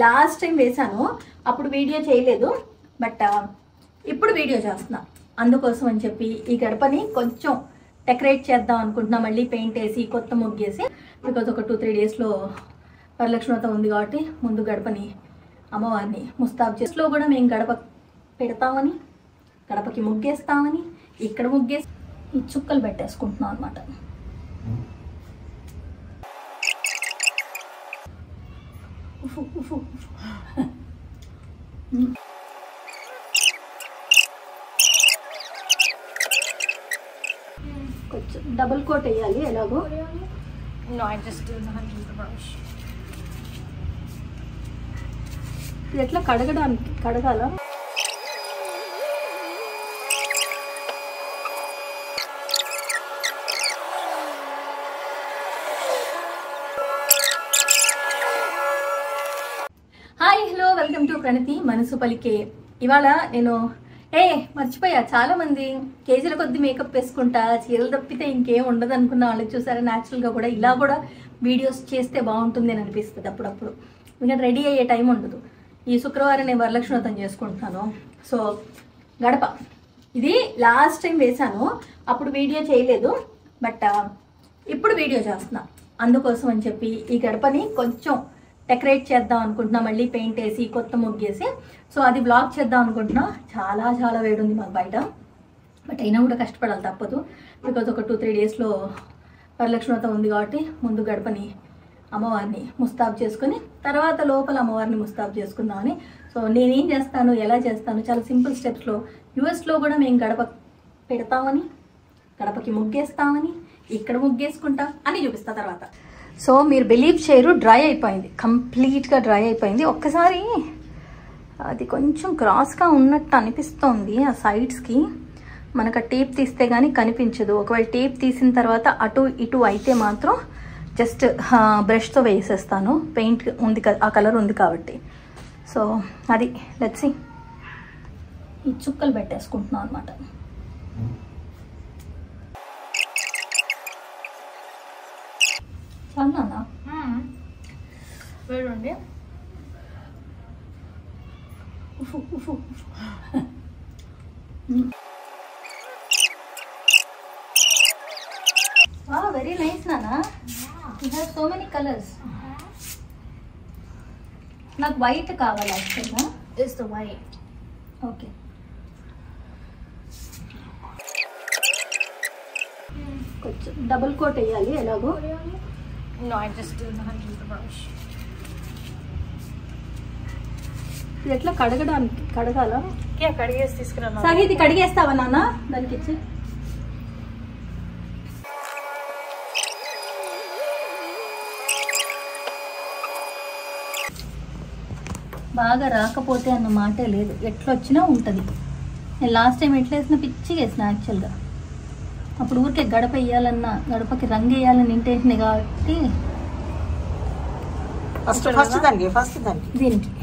Last time వేసాను, అప్పుడు video చేయలేదు, బట్ ఇప్పుడు వీడియో చేస్తున్నా. అందుకోసం అని చెప్పి ఈ గడపని కొంచెం డెకరేట్ చేద్దాం అనుకుంటున్నా. మళ్ళీ పెయింట్ వేసి కొత్త ముగ్గేసి, బికాజ్ ఒక 2-3 డేస్లో వరలక్ష్మి వ్రతం ఉంది కాబట్టి ముందు గడపని అమ్మవారిని ముస్తాబు చేసిలో కూడా మేము గడప పెడతామని, గడపకి ముగ్గేస్తామని, ఇక్కడ ముగ్గేసి ఈ చుక్కలు పెట్టేసుకుంటున్నాం అనమాట. కొంచెం డబుల్ కోట్ వేయాలి ఎలాగో. ఇది ఎట్లా కడగడానికి కడగాల? హాయ్, హలో, వెల్కమ్ టు ప్రణతి మనసు పలికే. ఇవాళ నేను మర్చిపోయా, చాలా మంది కేజీల కొద్ది మేకప్ వేసుకుంటా, చీరలు తప్పితే ఇంకేం ఉండదు అనుకున్న వాళ్ళకి చూసారా, న్యాచురల్గా కూడా ఇలా కూడా వీడియోస్ చేస్తే బాగుంటుంది అని అనిపిస్తుంది అప్పుడప్పుడు. ఇంకా రెడీ అయ్యే టైం ఉండదు. ఈ శుక్రవారం నేను వరలక్ష్మి వ్రతం చేసుకుంటున్నాను. సో గడప ఇది లాస్ట్ టైం వేసాను, అప్పుడు వీడియో చేయలేదు, బట్ ఇప్పుడు వీడియో చేస్తున్నా. అందుకోసం అని చెప్పి ఈ గడపని కొంచెం డెకరేట్ చేద్దాం అనుకుంటున్నా. మళ్ళీ పెయింట్ వేసి కొత్త ముగ్గేసి, సో అది బ్లాగ్ చేద్దాం అనుకుంటున్నా. చాలా చాలా వేడి ఉంది మాకు బయట, బట్ అయినా కూడా కష్టపడాలి, తప్పదు. బికాజ్ ఒక 2-3 డేస్లో వరలక్ష్మి వ్రతం ఉంది కాబట్టి ముందు గడపని అమ్మవారిని ముస్తాబు చేసుకుని తర్వాత లోపల అమ్మవారిని ముస్తాబు చేసుకుందామని. సో నేనేం చేస్తాను, ఎలా చేస్తాను, చాలా సింపుల్ స్టెప్స్లో. యూఎస్లో కూడా మేము గడప పెడతామని, గడపకి ముగ్గేస్తామని, ఇక్కడ ముగ్గేసుకుంటాం అని చూపిస్తా తర్వాత. సో మీరు బిలీవ్ చేయరు, డ్రై అయిపోయింది, కంప్లీట్గా డ్రై అయిపోయింది. ఒక్కసారి అది కొంచెం క్రాస్గా ఉన్నట్టు అనిపిస్తోంది ఆ సైడ్స్కి. మనకు ఆ టేప్ తీస్తే కానీ కనిపించదు. ఒకవేళ టేప్ తీసిన తర్వాత అటు ఇటు అయితే మాత్రం జస్ట్ బ్రష్తో వేసేస్తాను. పెయింట్ ఉంది, ఆ కలర్ ఉంది కాబట్టి. సో అది లెట్స్ సీ. ఈ చుక్కలు పెట్టేసుకుంటున్నాం అనమాట. చాలానా వేడండి. Wow, very nice, Nana. You have so many colors. నాకు వైట్ కావాలి యాక్చువల్గా. It's the white. ఓకే. కొంచెం డబుల్ కోట్ వేయాలి ఎలాగో. No, I just do not use the brush. ఇది ఎట్లా కడగడానికి కడగాల? కడిగేసి తీసుకురా. సరే ఇది కడిగేస్తావా నాన్న? దానికి ఇచ్చి బాగా రాకపోతే అన్న మాటే లేదు, ఎట్లొచ్చినా ఉంటుంది. నేను లాస్ట్ టైం ఎట్లా వేసినా పిచ్చిగా వేసిన యాక్చువల్గా. అప్పుడు ఊరికే గడప వేయాలన్నా, గడపకి రంగు వేయాలని ఇంటెన్షన్ కాబట్టి దీనికి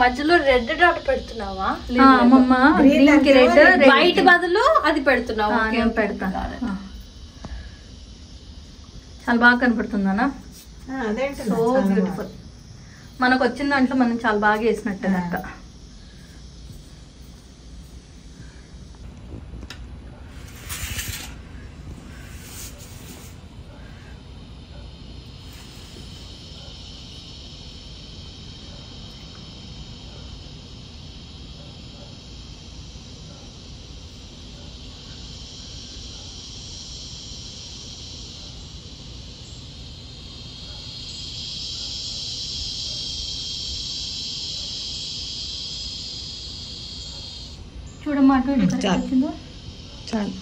మధ్యలో రెడ్ డాట్ పెడుతున్నావా? అమ్మమ్మ గ్రీన్ కి రెడ్, వైట్ బదులు అది పెడుతున్నావా? నేను పెడతా. చాలా బాగా కనపడుతుందన్నా. So beautiful. మనకు వచ్చిన దాంట్లో మనం చాలా బాగా వేసినట్టు అక్క. చూడమ్మా అటు ఇటు వచ్చిందో. చాలు.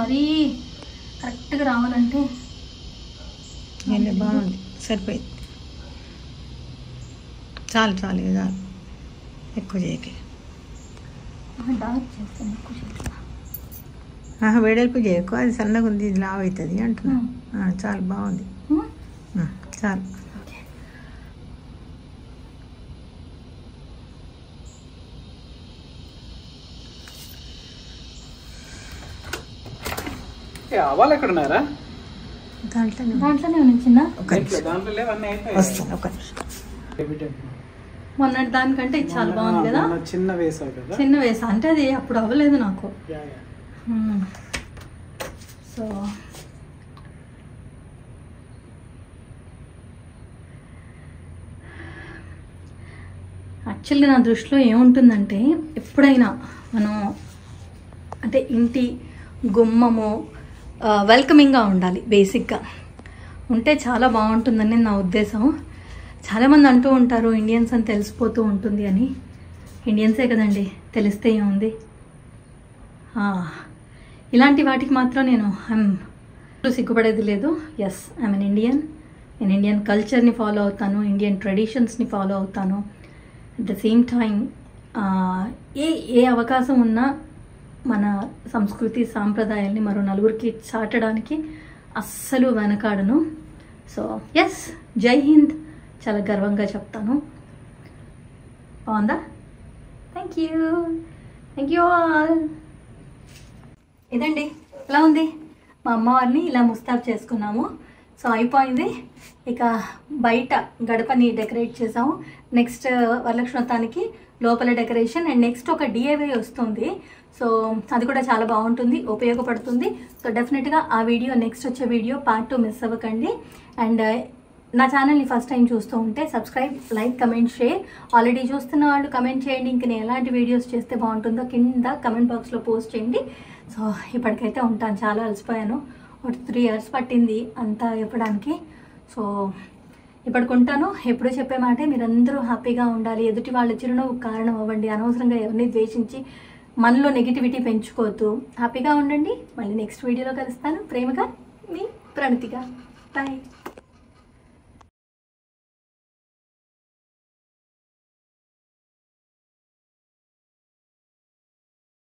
మరీ కరెక్ట్గా రావాలంటే బాగుంది, సరిపోయింది. చాలు చాలు, ఇది చాలు, ఎక్కువ చేయక. డార్క్ చేస్తాను ఎక్కువ చేస్తా. వెడల్పు చేయకు, అది సన్నగా ఉంది, ఇది లావు అవుతుంది అంటున్నా. చాలు, బాగుంది, చాలు. ఆవాలు ఎక్కడ ఉన్నారా? దాంట్లోనే ఉంచిందా? వస్తాను, ఒక నిమిషం. మొన్న దానికంటే ఇది చాలా బాగుంది కదా. చిన్న వేసావు కదా. చిన్న వేసా అంటే అది అప్పుడు అవ్వలేదు నాకు. సో యాక్చువల్గా నా దృష్టిలో ఏముంటుందంటే, ఎప్పుడైనా మనం అంటే ఇంటి గుమ్మము వెల్కమింగ్గా ఉండాలి. బేసిక్గా ఉంటే చాలా బాగుంటుందని నా ఉద్దేశం. చాలామంది అంటూ ఉంటారు ఇండియన్స్ అని తెలిసిపోతూ ఉంటుంది అని. ఇండియన్సే కదండి, తెలిస్తే ఏముంది. ఇలాంటి వాటికి మాత్రం నేను సిగ్గుపడేది లేదు. Yes, I'm an Indian. నేను ఇండియన్ కల్చర్ని ఫాలో అవుతాను, ఇండియన్ ట్రెడిషన్స్ని ఫాలో అవుతాను. అట్ ద సేమ్ టైం ఏ అవకాశం ఉన్నా మన సంస్కృతి సాంప్రదాయాల్ని మరో నలుగురికి చాటడానికి అస్సలు వెనకాడను. సో ఎస్, జై హింద్ చాలా గర్వంగా చెప్తాను. బాగుందా? Thank you all. ఇదండి, ఎలా ఉంది? మా అమ్మవారిని ఇలా ముస్తాబ్ చేసుకున్నాము. సో అయిపోయింది. ఇక బయట గడపని డెకరేట్ చేసాము. నెక్స్ట్ వరలక్ష్మి వ్రతానికి లోపల డెకరేషన్ అండ్ నెక్స్ట్ ఒక డిఐవై వస్తుంది. సో అది కూడా చాలా బాగుంటుంది, ఉపయోగపడుతుంది. సో డెఫినెట్గా ఆ వీడియో, నెక్స్ట్ వచ్చే వీడియో పార్ట్ 2 మిస్ అవ్వకండి. అండ్ నా ఛానల్ని ఫస్ట్ టైం చూస్తూ ఉంటే subscribe, like, comment, share. Already చూస్తున్న వాళ్ళు కమెంట్ చేయండి, ఇంక నేను ఎలాంటి వీడియోస్ చేస్తే బాగుంటుందో కింద కమెంట్ బాక్స్లో పోస్ట్ చేయండి. సో ఇప్పటికైతే ఉంటాను, చాలా అలసిపోయాను. ఒక 3 hours పట్టింది అంతా ఇవ్వడానికి. సో ఇప్పటికుంటాను. ఎప్పుడూ చెప్పే మాటే, మీరందరూ హ్యాపీగా ఉండాలి, ఎదుటి వాళ్ళ చిరునవ్వు కారణం అవ్వండి, అనవసరంగా ఎవరిని ద్వేషించి మనలో నెగిటివిటీ పెంచుకోవద్దు, హ్యాపీగా ఉండండి. మళ్ళీ నెక్స్ట్ వీడియోలో కలుస్తాను. ప్రేమగా మీ ప్రణతిగా. బాయ్.